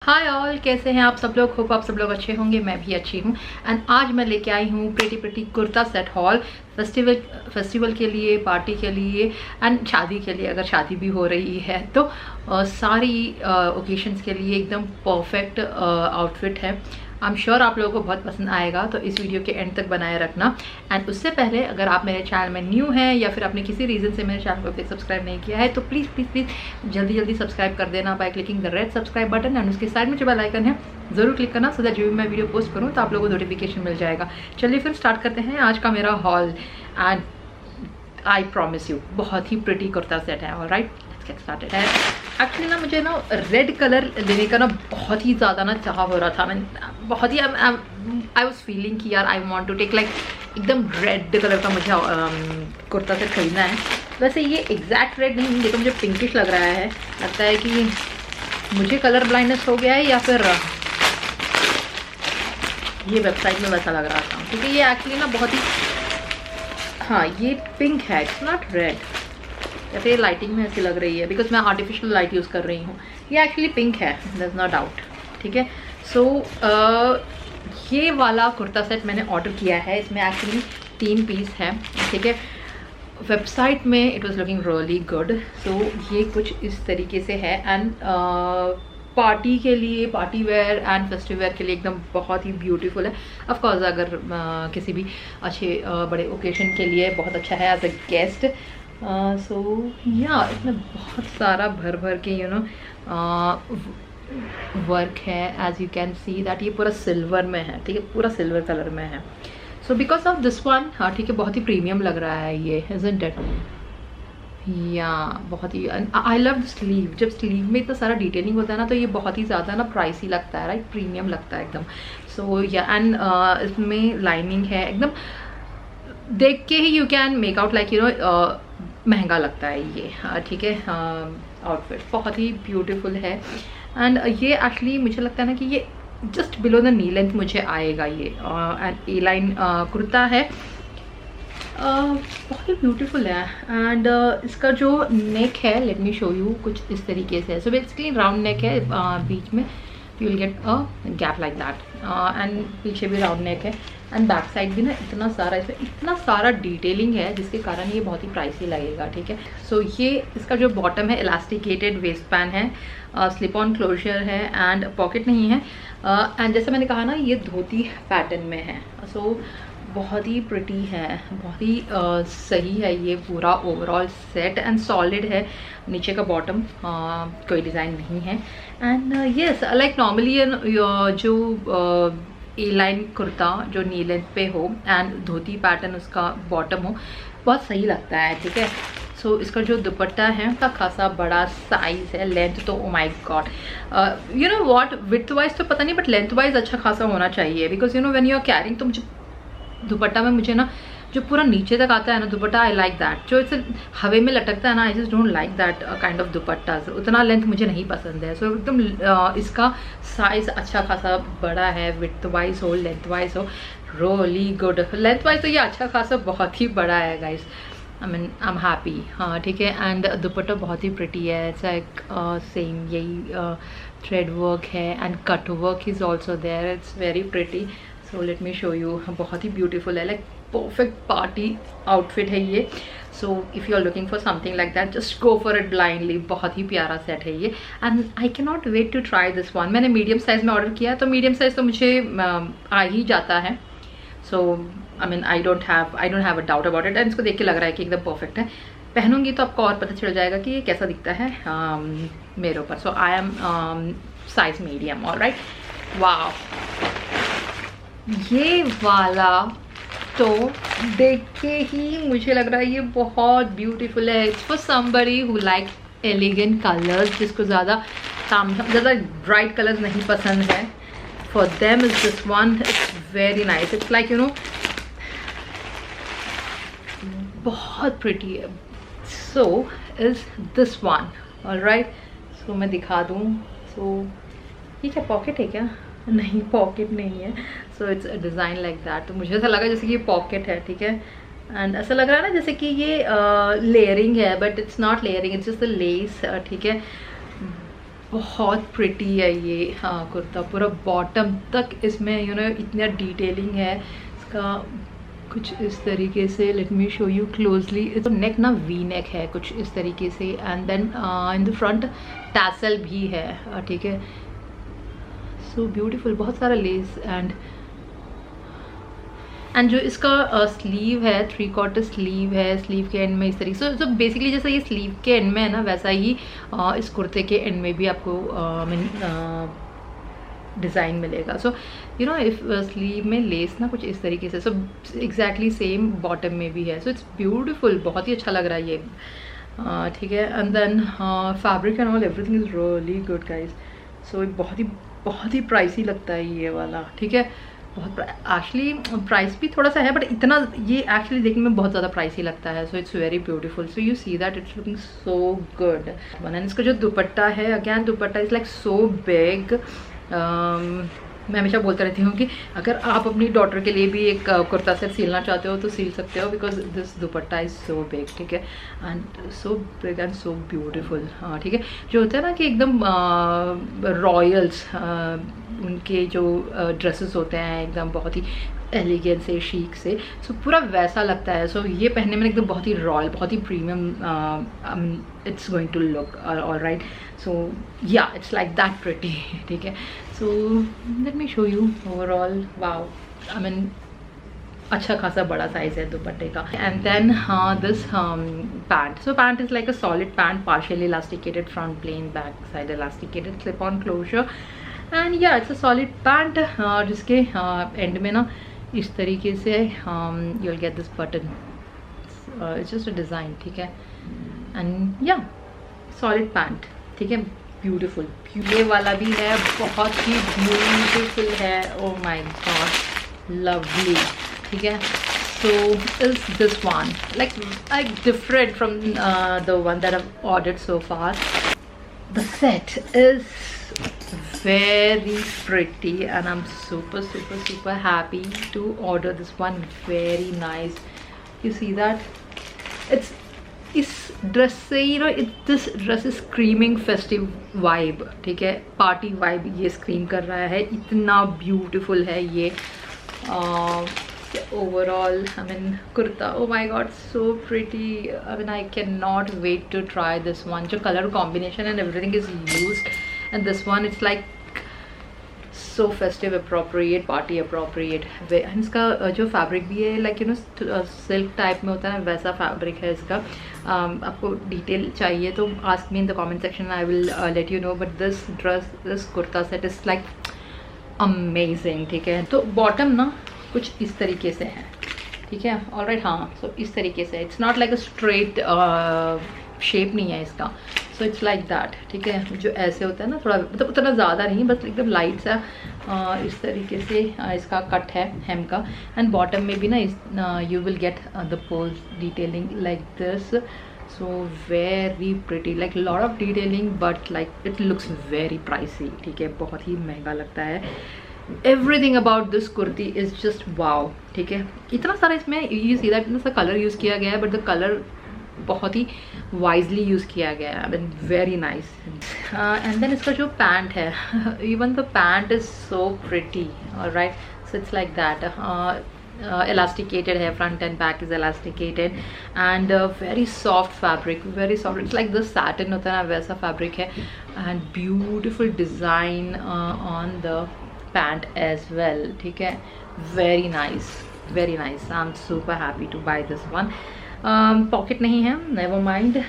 Hi all, कैसे हैं आप सब लोग। होप आप सब लोग अच्छे होंगे, मैं भी अच्छी हूँ। एंड आज मैं लेके आई हूँ pretty kurta set hall festival के लिए, पार्टी के लिए एंड शादी के लिए, अगर शादी भी हो रही है तो सारी ओकेशंस के लिए एकदम परफेक्ट आउटफिट है। आई एम श्योर आप लोगों को बहुत पसंद आएगा, तो इस वीडियो के एंड तक बनाए रखना। एंड उससे पहले अगर आप मेरे चैनल में न्यू हैं या फिर आपने किसी रीज़न से मेरे चैनल को अभी सब्सक्राइब नहीं किया है तो प्लीज़ जल्दी सब्सक्राइब कर देना by clicking the red subscribe button. And उसके साइड में जो बेल आइकन है ज़रूर क्लिक करना, सो दैट जो भी मैं वीडियो पोस्ट करूँ तो आप लोगों को नोटिफिकेशन मिल जाएगा। चलिए फिर स्टार्ट करते हैं आज का मेरा hall. And I promise you बहुत ही प्रिटी कुर्ता सेट है। Alright, let's get started. Actually ना मुझे ना रेड कलर लेने का ना बहुत ही ज़्यादा ना चाह हो रहा था। मैं बहुत ही आई वॉज फीलिंग कि यार I want to take like एकदम रेड कलर का मुझे कुर्ता सेट खरीदना है। वैसे ये एग्जैक्ट रेड नहीं, देखो मुझे पिंकिश लग रहा है। लगता है कि मुझे कलर ब्लाइंडनेस हो गया है या फिर ये वेबसाइट में वैसा लग रहा था, क्योंकि ये एक्चुअली ना बहुत ही, हाँ ये पिंक है, इट्स नॉट रेड। या फिर लाइटिंग में ऐसी लग रही है बिकॉज मैं आर्टिफिशियल लाइट यूज़ कर रही हूँ। ये एक्चुअली पिंक है, देयर इज नो डाउट। ठीक है, सो ये वाला कुर्ता सेट मैंने ऑर्डर किया है। इसमें एक्चुअली 3 पीस है। ठीक है, वेबसाइट में it was looking really good. So ये कुछ इस तरीके से है। एंड पार्टी के लिए, party wear and festive where के लिए एकदम बहुत ही ब्यूटीफुल है। ऑफ कोर्स अगर किसी भी अच्छे बड़े ओकेजन के लिए बहुत अच्छा है एज अ गेस्ट। सो या इसमें बहुत सारा भर के वर्क है। As you can see that ये पूरा सिल्वर में है। ठीक है, पूरा सिल्वर कलर में है। So because of this one, हाँ ठीक है, बहुत ही प्रीमियम लग रहा है ये, इजंट इट? या बहुत ही आई लव द स्लीव। जब स्लीव में इतना सारा डिटेलिंग होता है ना तो ये बहुत ही ज़्यादा ना प्राइसी लगता है, राइट, प्रीमियम लगता है एकदम। सो या एंड इसमें लाइनिंग है एकदम, देख के ही you can make out like महंगा लगता है ये। ठीक है, आउटफिट बहुत ही ब्यूटीफुल है। एंड ये एक्चुअली मुझे लगता है ना कि ये just below the knee length मुझे आएगा ये। एंड ए लाइन कुर्ता है, बहुत ही ब्यूटीफुल है। एंड इसका जो नेक है, लेट मी शो यू, कुछ इस तरीके से है। सो बेसिकली राउंड नेक है, बीच में you will get a gap like that. And पीछे भी राउंड नेक है। एंड बैक साइड भी ना इतना सारा, इसमें इतना सारा डिटेलिंग है जिसके कारण ये बहुत ही प्राइसी लगेगा। ठीक है, सो ये इसका जो बॉटम है इलास्टिकेटेड वेस्ट पैन है, स्लिप ऑन क्लोजर है एंड पॉकेट नहीं है। एंड जैसे मैंने कहा ना, ये धोती पैटर्न में है। सो बहुत ही प्रिटी है, बहुत ही सही है ये पूरा ओवरऑल सेट। एंड सॉलिड है नीचे का बॉटम, कोई डिज़ाइन नहीं है। एंड यस, लाइक नॉर्मली जो ए लाइन कुर्ता जो नी लेंथ पे हो एंड धोती पैटर्न उसका बॉटम हो, बहुत सही लगता है। ठीक है, सो इसका जो दुपट्टा है उसका खासा बड़ा साइज़ है। लेंथ तो oh my God, you know what, width wise तो पता नहीं बट लेंथ वाइज अच्छा खासा होना चाहिए। Because you know when you are carrying, तो मुझे दुपट्टा में मुझे ना जो पूरा नीचे तक आता है ना दुपट्टा, आई लाइक दैट। जो इसे हवे में लटकता है ना, I just don't like that kind of दुपट्टा। उतना लेंथ मुझे नहीं पसंद है। सो एकदम इसका साइज़ अच्छा खासा बड़ा है, विड्थ वाइज हो, लेंथ वाइज हो, रियली गुड। लेंथ वाइज तो ये अच्छा खासा बहुत ही बड़ा है guys. I mean I am happy. हाँ ठीक है, एंड दुपट्टा बहुत ही प्रिटी है। इट्स लाइक सेम यही थ्रेड वर्क है and cut work is also there. It's very pretty. So let me show you, बहुत ही ब्यूटीफुल है, लाइक परफेक्ट पार्टी आउटफिट है ये। So if you are looking for something like that, just go for it blindly. बहुत ही प्यारा set है ये। And I can not wait to try this one. मैंने मीडियम साइज़ में ऑर्डर किया है, तो मीडियम साइज़ तो मुझे आ ही जाता है। So I mean I don't have a doubt about it. And इसको देख के लग रहा है कि एकदम परफेक्ट है। पहनूंगी तो आपको और पता चल जाएगा कि ये कैसा दिखता है मेरे ऊपर। So I am size medium. Alright, वाह, ये वाला तो देख के ही मुझे लग रहा है ये बहुत ब्यूटीफुल है। It's for somebody who like elegant colours, जिसको ज़्यादा ब्राइट कलर्स नहीं पसंद है। For them is this one, it's very nice. It's like you know बहुत प्रिटी है। So is this one. Alright, so मैं दिखा दूँ। सो ये क्या पॉकेट है क्या? नहीं, पॉकेट नहीं है। सो it's a design like that. तो मुझे ऐसा लगा जैसे कि ये पॉकेट है। ठीक है, एंड ऐसा लग रहा है ना जैसे कि ये लेयरिंग है, but it's not layering, it's just the less. ठीक है, बहुत प्रिटी है ये कुर्ता, पूरा बॉटम तक इसमें इतना डिटेलिंग है इसका, कुछ इस तरीके से। Late me show you closely. तो नेक ना वी नेक है कुछ इस तरीके से, and then in the front tassel भी है, ठीक है। सो ब्यूटीफुल, बहुत सारा लेस एंड जो इसका स्लीव है 3/4 स्लीव है, स्लीव के एंड में इस तरीके से। सो बेसिकली जैसा ये स्लीव के एंड में है ना, वैसा ही इस कुर्ते के एंड में भी आपको डिज़ाइन मिलेगा। सो इफ स्लीव में लेस ना कुछ इस तरीके से, सो एग्जैक्टली सेम बॉटम में भी है। सो इट्स ब्यूटीफुल, बहुत ही अच्छा लग रहा है ये, ठीक है। And then fabric and all everything is really good guys. So बहुत ही प्राइसी लगता है ये वाला, ठीक है। बहुत एक्चुअली प्राइस भी थोड़ा सा है, बट इतना ये एक्चुअली देखने में बहुत ज़्यादा प्राइसी लगता है। So it's very beautiful. So you see that it's looking so good. And इसका जो दुपट्टा है, again dupatta is like so big. मैं हमेशा बोलते रहती हूँ कि अगर आप अपनी डॉटर के लिए भी एक कुर्ता सेट सिलना चाहते हो तो सिल सकते हो, because this dupatta is so big, ठीक है, and so big and so beautiful. हाँ, ठीक है। जो होता है ना कि एकदम रॉयल्स उनके जो ड्रेसेस होते हैं एकदम बहुत ही एलिगेंट से, शीक से, सो पूरा वैसा लगता है। सो ये पहनने में एकदम बहुत ही रॉयल, बहुत ही premium it's going to look alright. So yeah it's like that pretty, ठीक है। So let me show you overall. Wow, I mean अच्छा खासा बड़ा साइज है दुपट्टे का। And then this pant. So pant is like a solid pant, partially elasticated front, plain back side elasticated, slip on closure, and yeah it's a solid pant जिसके end में ना इस तरीके से you will get this button, it's just a design, ठीक है। And या solid pant, ठीक है, ब्यूटीफुल। ये वाला भी है, बहुत ही ब्यूटीफुल है। ओ माय गॉड, लवली, ठीक है। So is this one like different from the one that I've ordered so far. The set is very pretty and I'm super happy to order this one. Very nice. You see that? It's इस dress से this dress is screaming festive vibe, ठीक है, party vibe ये scream कर रहा है, इतना beautiful है ये। Overall, I mean, kurta, oh my god, so pretty. I mean, I cannot wait to try this one. जो color combination and everything is used, and this one it's like so festive appropriate, party appropriate. And इसका जो fabric भी है like silk type में होता है, वैसा fabric है इसका। आपको detail चाहिए तो ask me in the comment section, I will let you know. But this dress, this kurta set is like amazing, ठीक है। तो bottom ना कुछ इस तरीके से है, ठीक है, ऑलराइट। हाँ, सो इस तरीके से, it's not like a straight shape नहीं है इसका। सो इट्स लाइक दैट, ठीक है। जो ऐसे होता है ना, थोड़ा मतलब उतना ज़्यादा नहीं, बस एकदम लाइट सा इस तरीके से इसका कट है हेम का। एंड बॉटम में भी ना you will get the pose detailing like this. So very pretty, like lot of detailing, but like it looks very pricey, ठीक है, बहुत ही महंगा लगता है। Everything about this kurti is just wow, ठीक है। इतना सारा इसमें यू सी दैट इतना सा कलर यूज़ किया गया है, बट द कलर बहुत ही वाइजली यूज़ किया गया है। I mean very nice. And then इसका जो पैंट है, even the pant is so pretty, alright. So it's like that, elasticated है, front and back is elasticated, and very soft fabric, very soft. It's like the satin होता है ना, वैसा fabric है, and beautiful design on the pant as well, ठीक है। very nice, I'm super happy to buy this one. Pocket नहीं है, never mind.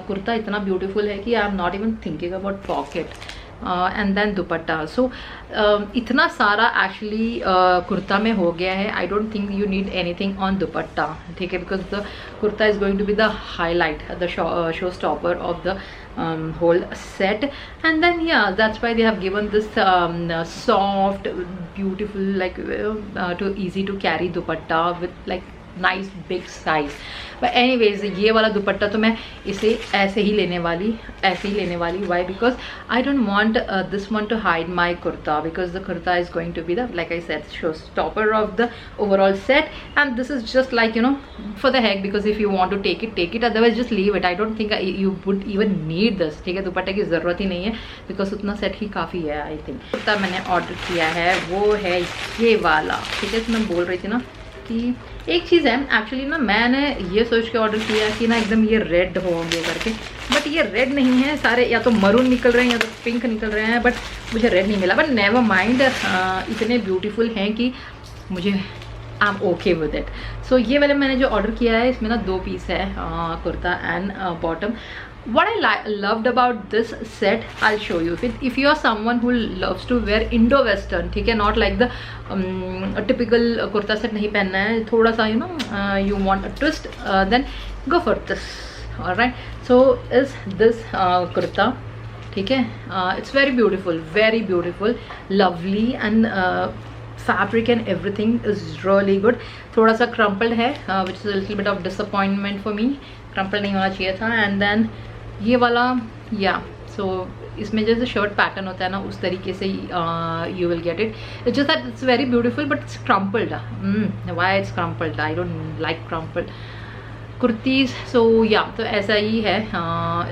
Kurta इतना ब्यूटीफुल है कि I am not even thinking about pocket. And then dupatta. So इतना सारा actually kurta में हो गया है। I don't think you need anything on dupatta, ठीक है, because the kurta is going to be the highlight, the show stopper of the whole set. And then yeah, that's why they have given this soft, beautiful, like too easy to carry dupatta with like nice big size. But anyways ये वाला दुपट्टा तो मैं इसे ऐसे ही लेने वाली वाई, because I don't want this one to hide my kurta, because the kurta is going to be the, like I said, show stopper of the overall set, and this is just like you know for the heck, because if you want to take it, otherwise just leave it. I don't think you would even need this, ठीक है, दुपट्टे की ज़रूरत ही नहीं है, because उतना set ही काफ़ी है। आई थिंक कुर्ता मैंने ऑर्डर किया है वो है ये वाला, ठीक है। तो मैं बोल रही थी ना कि एक चीज़ है एक्चुअली ना, मैंने ये सोच के ऑर्डर किया कि ना एकदम ये रेड होंगे करके, बट ये रेड नहीं है, सारे या तो मरून निकल रहे हैं या तो पिंक निकल रहे हैं, बट मुझे रेड नहीं मिला। बट नेवर माइंड, इतने ब्यूटीफुल हैं कि मुझे I am okay with it. So ये वाले मैंने जो ऑर्डर किया है इसमें ना 2 पीस है, kurta and bottom. What I loved about this set, I'll show you. If you are someone who loves to wear Indo-Western, ठीक है, not like the typical kurta set नहीं पहनना है, थोड़ा सा you know you want a twist, then go for this. Alright, so is this kurta, ठीक है, it's very beautiful, lovely, and fabric and everything is really good. थोड़ा सा crumpled है, which is a little bit of disappointment for me. crumpled नहीं होना चाहिए था। and then ये वाला या सो इसमें जैसे शर्ट पैटर्न होता है ना उस तरीके से you will get it. It's just that it's very beautiful but it's crumpled. Why it's crumpled? I don't like crumpled kurtis. So या तो ऐसा ही है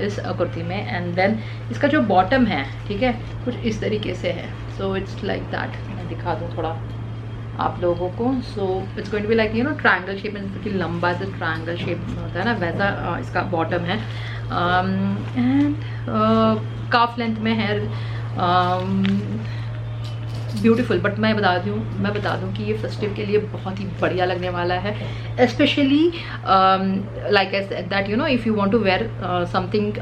इस कुर्ती में। एंड देन इसका जो बॉटम है, ठीक है, कुछ इस तरीके से है। सो इट्स लाइक दैट, मैं दिखा दूँ थोड़ा आप लोगों को। So it's going to be like you know triangle shape में, क्योंकि लंबा से ट्रायंगल शेप होता है ना, वैसा इसका बॉटम है। एंड काफ लेंथ में है, ब्यूटीफुल। बट मैं बता दूँ कि ये फेस्टिव के लिए बहुत ही बढ़िया लगने वाला है, specially like I said that you know if you want to wear something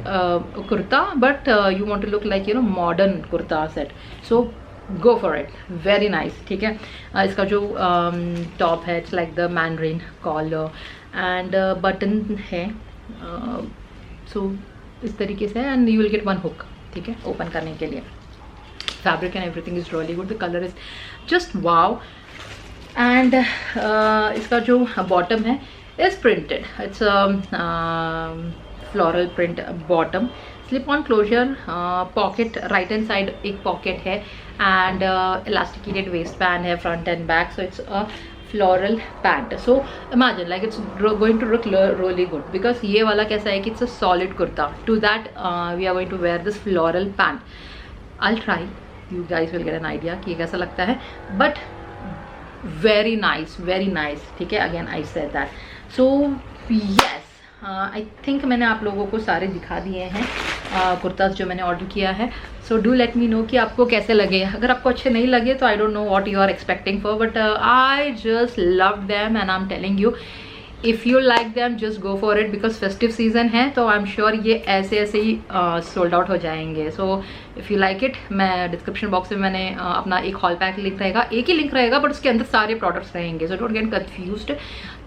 kurta but you want to look like you know modern kurta set, so go for it, very nice, ठीक है। इसका जो टॉप है it's like the mandarin collar and button है, so इस तरीके से। And you will get 1 hook, ठीक है, ओपन करने के लिए। Fabric and everything is really good, the colour is just wow. And इसका जो बॉटम है is printed, it's floral print bottom, slip on closure, pocket right hand side एक pocket है, एंड इलास्टिकेटेड वेस्ट पैन है front and back. So it's a floral pant. So imagine like it's going to look really good, because ये वाला कैसा है कि it's a solid kurta. To that we are going to wear this floral pant. I'll try, you guys will get an idea कि ये कैसा लगता है, but very nice, ठीक है। Again I said that. So yes, I think मैंने आप लोगों को सारे दिखा दिए हैं कुर्ताज जो मैंने ऑर्डर किया है। So do let me know कि आपको कैसे लगे। अगर आपको अच्छे नहीं लगे तो I don't know what you are expecting for, but I just love them and I am telling you if you like them just go for it, because festive season है तो आई एम श्योर ये ऐसे ही sold out हो जाएंगे। So if you like it, मैं description box में मैंने अपना एक हॉल पैक लिंक रहेगा, एक ही लिंक रहेगा बट उसके अंदर सारे प्रोडक्ट्स रहेंगे, सो डोंट गेट कंफ्यूज्ड।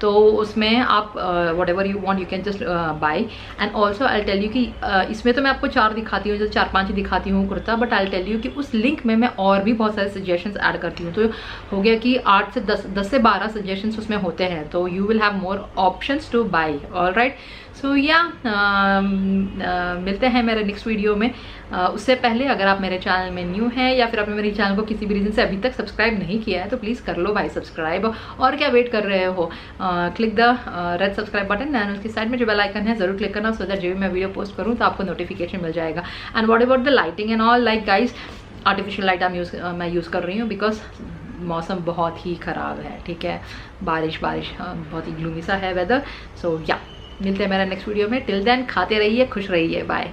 तो उसमें आप whatever you want you can just buy. And also I tell you कि इसमें तो मैं आपको 4 दिखाती हूँ, जो 4-5 ही दिखाती हूँ kurta, but I tell you कि उस लिंक में मैं और भी बहुत सारे सजेशंस ऐड करती हूँ। तो हो गया कि 8 से 10 से 12 सजेशंस उसमें होते हैं, तो you will have more options to buy. Alright, so या मिलते हैं मेरे नेक्स्ट वीडियो में। उससे पहले अगर आप मेरे चैनल में न्यू हैं या फिर आपने मेरे चैनल को किसी भी रीज़न से अभी तक सब्सक्राइब नहीं किया है तो प्लीज़ कर लो भाई सब्सक्राइब। और क्या वेट कर रहे हो, click the red subscribe button and उसकी साइड में जो बेल आइकन है ज़रूर क्लिक करना, सो दैट जब भी मैं वीडियो पोस्ट करूँ तो आपको नोटिफिकेशन मिल जाएगा। And what about the lighting and all, like guys artificial light मैं यूज़ कर रही हूँ, बिकॉज मौसम बहुत ही ख़राब है, ठीक है, बारिश बहुत ही ग्लूमी सा है वेदर। सो या मिलते हैं मेरा नेक्स्ट वीडियो में। टिल देन खाते रहिए, खुश रहिए, बाय।